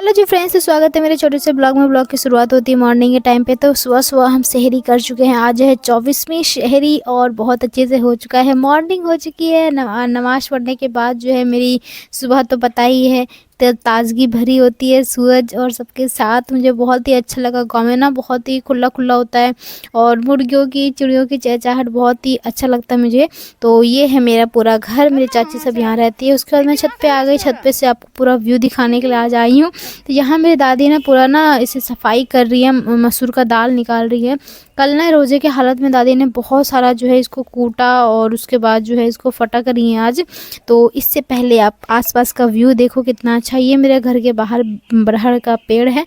Hello जी friends, तो स्वागत है मेरे छोटे से ब्लॉग में। ब्लॉग की शुरुआत होती है मॉर्निंग के टाइम पे। तो सुबह सुबह हम शहरी कर चुके हैं। आज है 24वीं शहरी और बहुत अच्छे से हो चुका है। मॉर्निंग हो चुकी है। नमाज़ पढ़ने के बाद जो है मेरी सुबह तो पता ही है ताज़गी भरी होती है सूरज और सबके साथ। मुझे बहुत ही अच्छा लगा। गाँव में ना बहुत ही खुला खुला होता है और मुर्गियों की चिड़ियों की चहचहाहट बहुत ही अच्छा लगता है मुझे। तो ये है मेरा पूरा घर, मेरी चाची सब यहाँ रहती है। उसके बाद मैं छत पे आ गई। छत पे से आपको पूरा व्यू दिखाने के लिए आज आई हूँ। तो यहाँ मेरी दादी ना पूरा ना इसे सफाई कर रही है, मसूर का दाल निकाल रही है। कल ना रोज़े के हालत में दादी ने बहुत सारा जो है इसको कूटा और उसके बाद जो है इसको फटा करी है आज। तो इससे पहले आप आसपास का व्यू देखो कितना अच्छा। ये मेरे घर के बाहर बरहड़ का पेड़ है।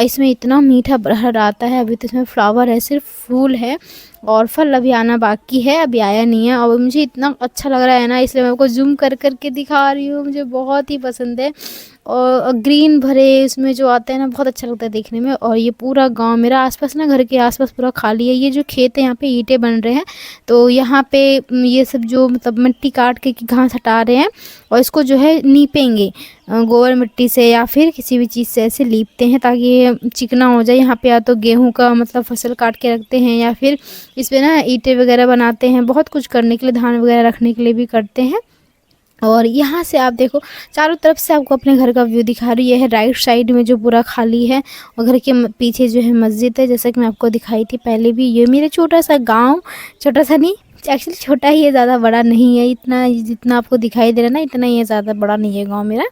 इसमें इतना मीठा बरहड़ आता है। अभी तो इसमें फ्लावर है, सिर्फ फूल है और फल अभी आना बाकी है, अभी आया नहीं है। और मुझे इतना अच्छा लग रहा है ना, इसलिए मैं आपको जूम कर करके दिखा रही हूँ। मुझे बहुत ही पसंद है और ग्रीन भरे इसमें जो आते हैं ना, बहुत अच्छा लगता है देखने में। और ये पूरा गांव मेरा आसपास ना, घर के आसपास पूरा खाली है। ये जो खेत है यहाँ पे ईंटें बन रहे हैं, तो यहाँ पे ये सब जो मतलब मिट्टी काट के घास हटा रहे हैं और इसको जो है नीपेंगे गोबर मिट्टी से या फिर किसी भी चीज़ से ऐसे लीपते हैं ताकि ये चिकना हो जाए। यहाँ पे या तो गेहूं का मतलब फसल काट के रखते हैं या फिर इस पे ना ईंटें वगैरह बनाते हैं। बहुत कुछ करने के लिए, धान वगैरह रखने के लिए भी करते हैं। और यहाँ से आप देखो चारों तरफ से आपको अपने घर का व्यू दिखा रही है। राइट साइड में जो पूरा खाली है और घर के पीछे जो है मस्जिद है, जैसा कि मैं आपको दिखाई थी पहले भी। ये मेरे छोटा सा गांव, छोटा सा नहीं एक्चुअली छोटा ही है, ज़्यादा बड़ा नहीं है। इतना जितना आपको दिखाई दे रहा है ना, इतना ही है, ज़्यादा बड़ा नहीं है गांव मेरा।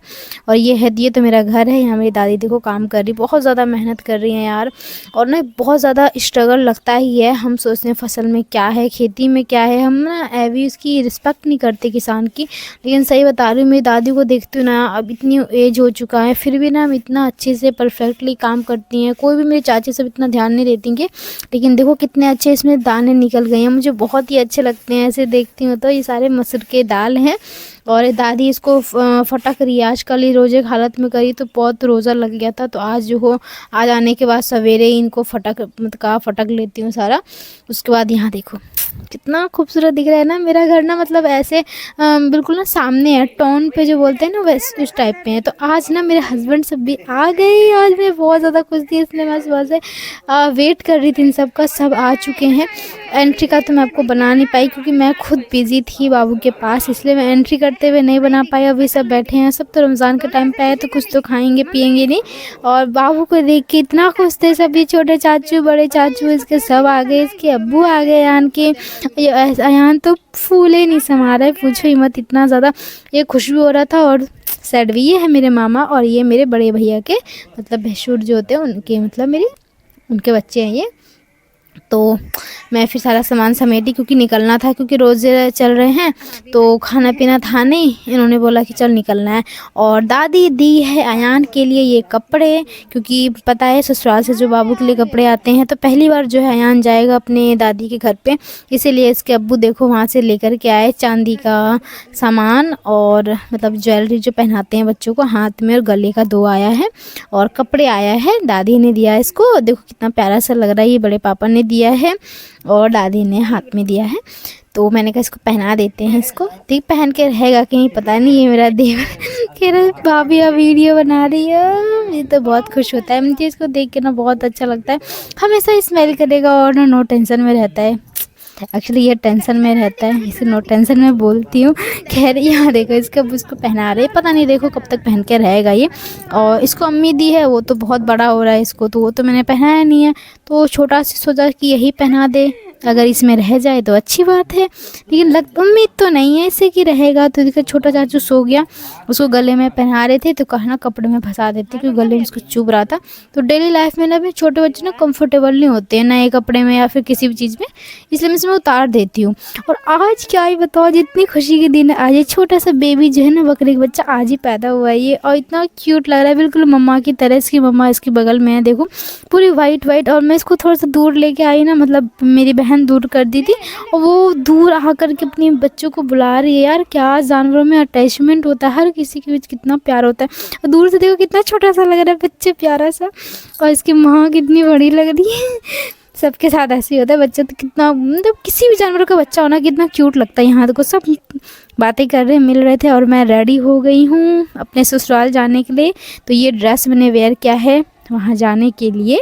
और ये तो मेरा घर है। यहाँ मेरी दादी देखो काम कर रही, बहुत ज़्यादा मेहनत कर रही हैं यार। और ना बहुत ज़्यादा स्ट्रगल लगता ही है। हम सोचते हैं फसल में क्या है, खेती में क्या है, हम ना अभी उसकी रिस्पेक्ट नहीं करते किसान की। लेकिन सही बता रही हूँ, मेरी दादी को देखती हूँ ना, अब इतनी एज हो चुका है फिर भी ना हम इतना अच्छे से परफेक्टली काम करती हैं। कोई भी मेरी चाची सब इतना ध्यान नहीं देती हैं, लेकिन देखो कितने अच्छे इसमें दाने निकल गए हैं। मुझे बहुत ही अच्छे लगते हैं ऐसे देखती हूँ तो। ये सारे मसूर के दाल हैं और ये दादी इसको फटक रही है। आज कल ही रोजे की हालत में करी तो बहुत रोज़ा लग गया था, तो आज जो हो आज आने के बाद सवेरे ही इनको फटक लेती हूँ सारा। उसके बाद यहाँ देखो कितना खूबसूरत दिख रहा है ना मेरा घर ना, मतलब ऐसे बिल्कुल ना सामने है, टाउन पे जो बोलते हैं ना वैसे उस टाइप पे है। तो आज ना मेरे हस्बैंड सब भी आ गए। आज मैं बहुत ज़्यादा खुश थी, इसलिए मैं सुबह से वेट कर रही थी इन सब का। सब आ चुके हैं। एंट्री का तो मैं आपको बना नहीं पाई क्योंकि मैं खुद बिजी थी बाबू के पास, इसलिए मैं एंट्री करते हुए नहीं बना पाई। अभी सब बैठे हैं, सब तो रमज़ान के टाइम पे आए तो कुछ तो खाएंगे पिएंगे नहीं। और बाबू को देख के इतना खुश थे सभी, छोटे चाचू बड़े चाचू इसके सब आ गए, इसके अब्बू आ गए। अयान के अयान तो फूले नहीं समा रहा है, पूछो ही मत, इतना ज़्यादा ये खुशबू हो रहा था। और सैड भी ये है मेरे मामा और ये मेरे बड़े भैया के मतलब भैंसुर जो होते हैं उनके, मतलब मेरी उनके बच्चे हैं ये। तो मैं फिर सारा सामान समेटी क्योंकि निकलना था, क्योंकि रोज़े चल रहे हैं तो खाना पीना था नहीं। इन्होंने बोला कि चल निकलना है। और दादी दी है अयान के लिए ये कपड़े, क्योंकि पता है ससुराल से जो बाबू के लिए कपड़े आते हैं तो पहली बार जो है अयान जाएगा अपने दादी के घर पे, इसीलिए इसके अब्बू देखो वहाँ से लेकर के आए चांदी का सामान और मतलब ज्वेलरी जो पहनाते हैं बच्चों को हाथ में, और गले का 2 आया है और कपड़े आया है। दादी ने दिया इसको, देखो कितना प्यारा सा लग रहा है। ये बड़े पापा ने दिया है और दादी ने हाथ में दिया है। तो मैंने कहा इसको पहना देते हैं इसको, देख पहन के रहेगा कहीं पता नहीं। ये मेरा देवर कह रहा है भाभी आप वीडियो बना रही है। ये तो बहुत खुश होता है, मुझे इसको देख के ना बहुत अच्छा लगता है। हमेशा स्माइल करेगा और ना नो टेंशन में रहता है। एक्चुअली ये टेंशन में रहता है, इसे नो टेंशन में बोलती हूँ। खैर यहाँ देखो इसको पहना रहे, पता नहीं देखो कब तक पहन के रहेगा ये। और इसको अम्मी दी है, वो तो बहुत बड़ा हो रहा है इसको, तो वो तो मैंने पहनाया नहीं है, तो छोटा सा सोचा कि यही पहना दे, अगर इसमें रह जाए तो अच्छी बात है। लेकिन उम्मीद तो नहीं है इससे कि रहेगा। तो देखो छोटा चाचू सो गया, उसको गले में पहना रहे थे तो कहा ना कपड़े में फंसा देते क्योंकि गले में उसको चुभ रहा था। तो डेली लाइफ में ना भी छोटे बच्चे ना कंफर्टेबल नहीं होते हैं नए कपड़े में या फिर किसी भी चीज़ में, इसलिए मैं इसमें उतार देती हूँ। और आज क्या ही बताओ, जितनी खुशी के दिन है आज। ये छोटा सा बेबी जो है ना, बकरी का बच्चा आज ही पैदा हुआ है ये, और इतना क्यूट लग रहा है बिल्कुल मम्मा की तरह। इसकी मम्मा इसकी बगल में है, देखो पूरी वाइट। और मैं इसको थोड़ा सा दूर लेके आई ना, मतलब मेरी बहन दूर कर दी थी और वो दूर आकर के अपने बच्चों को बुला रही है। यार क्या जानवरों में अटैचमेंट होता है, हर किसी के बीच कितना प्यार होता है। और दूर से देखो कितना छोटा सा लग रहा है बच्चे, प्यारा सा। और इसकी माँ कितनी बड़ी लग रही है। सबके साथ ऐसे ही होता है, बच्चा तो कितना मतलब किसी भी जानवर का बच्चा होना कितना क्यूट लगता है। यहाँ देखो सब बातें कर रहे मिल रहे थे और मैं रेडी हो गई हूँ अपने ससुराल जाने के लिए। तो ये ड्रेस मैंने वेयर किया है वहाँ जाने के लिए।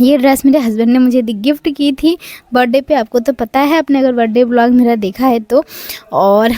ये ड्रेस मेरे हस्बैंड ने मुझे गिफ्ट की थी बर्थडे पे। आपको तो पता है, आपने अगर बर्थडे व्लॉग मेरा देखा है तो। और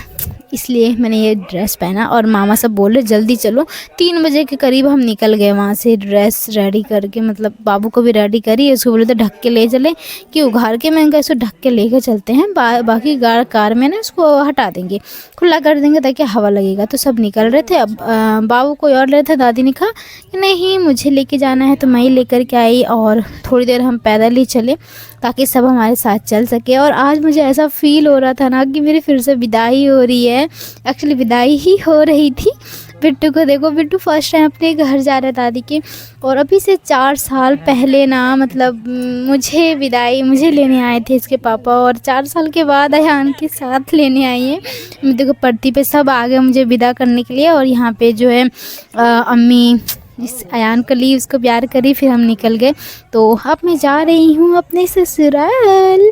इसलिए मैंने ये ड्रेस पहना और मामा सब बोल रहे जल्दी चलो। 3 बजे के करीब हम निकल गए वहाँ से ड्रेस रेडी करके, मतलब बाबू को भी रेडी करी। उसको बोले तो ढक के ले चले कि उघार के, मैं इसको ढक के लेकर चलते हैं, बाकी कार में ना इसको हटा देंगे, खुला कर देंगे ताकि हवा लगेगा। तो सब निकल रहे थे। अब बाबू कोई और ले था, दादी ने कहा कि नहीं मुझे लेके जाना है, तो मैं ही लेकर के आई और थोड़ी देर हम पैदल ही चले ताकि सब हमारे साथ चल सके। और आज मुझे ऐसा फील हो रहा था ना कि मेरी फिर से विदाई हो रही है। एक्चुअली विदाई ही हो रही थी। बिट्टू को देखो, बिट्टू फर्स्ट टाइम अपने घर जा रहा है दादी के। और अभी से 4 साल पहले ना, मतलब मुझे लेने आए थे इसके पापा, और 4 साल के बाद अयान के साथ लेने आई है। देखो पर्ती पे सब आ गए मुझे विदा करने के लिए। और यहाँ पे जो है अम्मी इस अयान को ली, उसको प्यार करी, फिर हम निकल गए। तो अब मैं जा रही हूँ अपने ससुराल।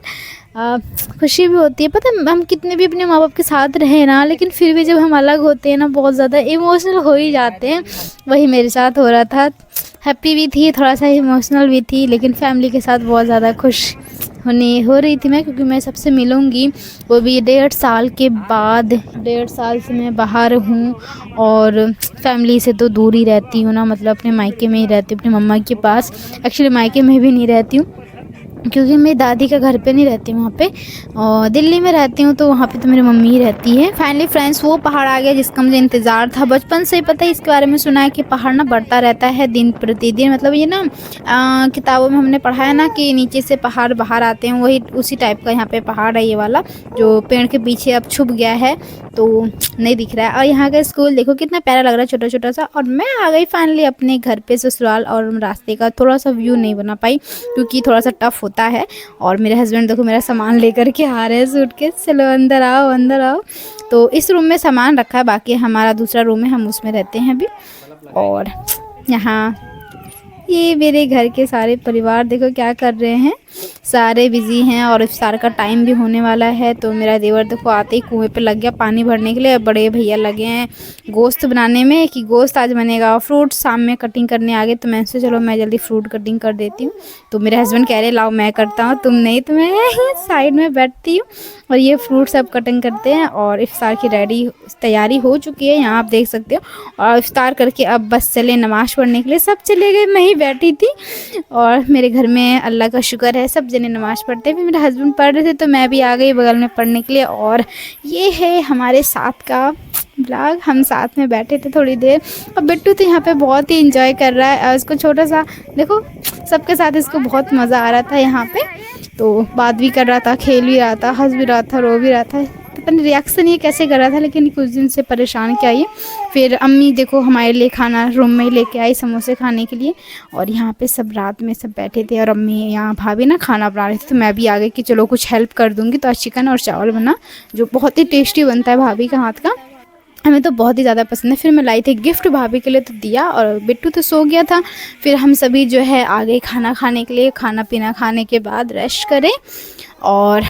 खुशी भी होती है, पता है हम कितने भी अपने माँ बाप के साथ रहे ना, लेकिन फिर भी जब हम अलग होते हैं ना बहुत ज़्यादा इमोशनल हो ही जाते हैं। वही मेरे साथ हो रहा था। हैप्पी भी थी, थोड़ा सा इमोशनल भी थी, लेकिन फैमिली के साथ बहुत ज़्यादा खुश हो रही थी मैं, क्योंकि मैं सबसे मिलूँगी, वो भी 1.5 साल के बाद। 1.5 साल से मैं बाहर हूँ और फैमिली से तो दूर ही रहती हूँ ना, मतलब अपने मायके में ही रहती हूँ, अपनी मम्मा के पास। एक्चुअली मायके में भी नहीं रहती हूँ क्योंकि मैं दादी का घर पे नहीं रहती हूँ, वहाँ पे और दिल्ली में रहती हूँ, तो वहाँ पे तो मेरी मम्मी ही रहती है। फाइनली फ्रेंड्स वो पहाड़ आ गया जिसका मुझे इंतज़ार था बचपन से। पता है इसके बारे में सुना है कि पहाड़ ना बढ़ता रहता है दिन प्रतिदिन, मतलब ये ना किताबों में हमने पढ़ा है ना कि नीचे से पहाड़ बाहर आते हैं, वही उसी टाइप का यहाँ पे पहाड़ है ये वाला, जो पेड़ के पीछे अब छुप गया है तो नहीं दिख रहा है। और यहाँ का स्कूल देखो कितना प्यारा लग रहा है, छोटा छोटा सा। और मैं आ गई फाइनली अपने घर पे ससुराल, और रास्ते का थोड़ा सा व्यू नहीं बना पाई क्योंकि थोड़ा सा टफ होता है। और मेरे हस्बैंड देखो मेरा सामान लेकर के आ रहे हैं सूटकेस, चलो अंदर आओ अंदर आओ। तो इस रूम में सामान रखा है, बाकी हमारा दूसरा रूम है, हम उसमें रहते हैं अभी। और यहाँ ये मेरे घर के सारे परिवार देखो क्या कर रहे हैं, सारे बिजी हैं और इफ्तार का टाइम भी होने वाला है। तो मेरा देवर देखो आते ही कुएं पे लग गया पानी भरने के लिए। बड़े भैया लगे हैं गोश्त बनाने में कि गोश्त आज बनेगा। फ्रूट शाम में कटिंग करने आ गए, तो मैं चलो मैं जल्दी फ्रूट कटिंग कर देती हूँ। तो मेरे हस्बैंड कह रहे लाओ मैं करता हूँ, तुम नहीं, तो मैं साइड में बैठती हूँ और ये फ्रूट सब कटिंग करते हैं। और इफ्तार की तैयारी हो चुकी है, यहाँ आप देख सकते हो। और इफ्तार करके अब बस चले नमाज़ पढ़ने के लिए, सब चले गए, मैं ही बैठी थी। और मेरे घर में अल्लाह का शुक्र है सब जने नमाज़ पढ़ते हैं। फिर मेरे हस्बैंड पढ़ रहे थे तो मैं भी आ गई बगल में पढ़ने के लिए। और ये है हमारे साथ का ब्लॉग, हम साथ में बैठे थे थोड़ी देर। और बिट्टू तो यहाँ पे बहुत ही इंजॉय कर रहा है। उसको छोटा सा देखो सबके साथ इसको बहुत मज़ा आ रहा था यहाँ पे, तो बात भी कर रहा था, खेल भी रहा था, हंस भी रहा था, रो भी रहा था। पता नहीं रिएक्शन ये कैसे कर रहा था, लेकिन कुछ दिन से परेशान किया ये। फिर अम्मी देखो हमारे लिए खाना रूम में ही लेके आई, समोसे खाने के लिए। और यहाँ पे सब रात में सब बैठे थे और अम्मी यहाँ भाभी ना खाना बना रही थी, तो मैं भी आ गई कि चलो कुछ हेल्प कर दूँगी। तो आज चिकन और चावल बना, जो बहुत ही टेस्टी बनता है भाभी का हाथ का, हमें तो बहुत ही ज़्यादा पसंद है। फिर मैं लाई थी गिफ्ट भाभी के लिए, तो दिया। और बिट्टू तो सो गया था। फिर हम सभी जो है आ गए खाना खाने के लिए। खाना पीना खाने के बाद रेस्ट करें और